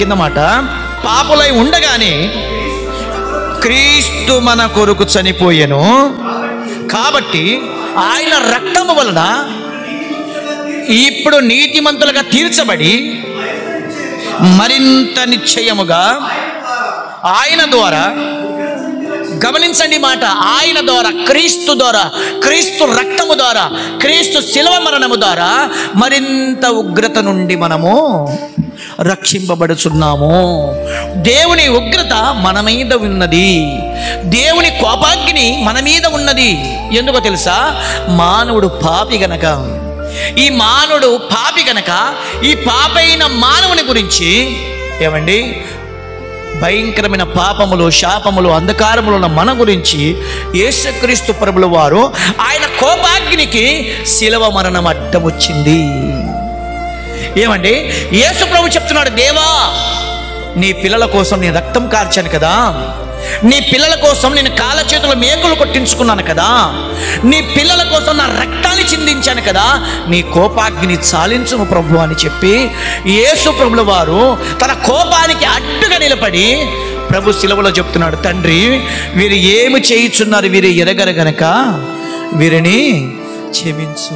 కింద మాట, పాపులై ఉండగానే క్రీస్తు మన కొరకు చనిపోయెను, కాబట్టి ఆయన రక్తము వలన ఇప్పుడు నీతిమంతులుగా తీర్చబడి మరింత నిశ్చయముగా ఆయన ద్వారా, గమనించండి మాట, ఆయన ద్వారా, క్రీస్తు ద్వారా, క్రీస్తు రక్తము ద్వారా, క్రీస్తు శిలువ మరణము ద్వారా మరింత ఉగ్రత నుండి మనము రక్షింపబడుచున్నాము. దేవుని ఉగ్రత మన మీద ఉన్నది, దేవుని కోపాగ్ని మన మీద ఉన్నది. ఎందుకో తెలుసా? మానవుడు పాపి గనక, ఈ మానవుడు పాపి గనక ఈ పాపైన మానవుని గురించి ఏమండి, భయంకరమైన పాపములు, శాపములు, అంధకారములు ఉన్న మన గురించి యేసుక్రీస్తు ప్రభుల వారు ఆయన కోపాగ్నికి శిలువ మరణం అడ్డం వచ్చింది. ఏమండి, యేసు ప్రభు చెప్తున్నాడు, దేవా నీ పిల్లల కోసం నేను రక్తం కార్చాను కదా, నీ పిల్లల కోసం నేను కాళ్ళ చేతుల మేకులు కొట్టించుకున్నాను కదా, నీ పిల్లల కోసం నా రక్తాన్ని చిందించాను కదా, నీ కోపాగ్ని చాలించుము ప్రభు అని చెప్పి యేసు ప్రభుల వారు తన కోపానికి అడ్డుగా నిలబడి ప్రభు శిలువలో చెప్తున్నాడు, తండ్రి వీరు ఏమి చేయుచున్నారు, వీరు ఎరగరు గనక వీరిని క్షమించు.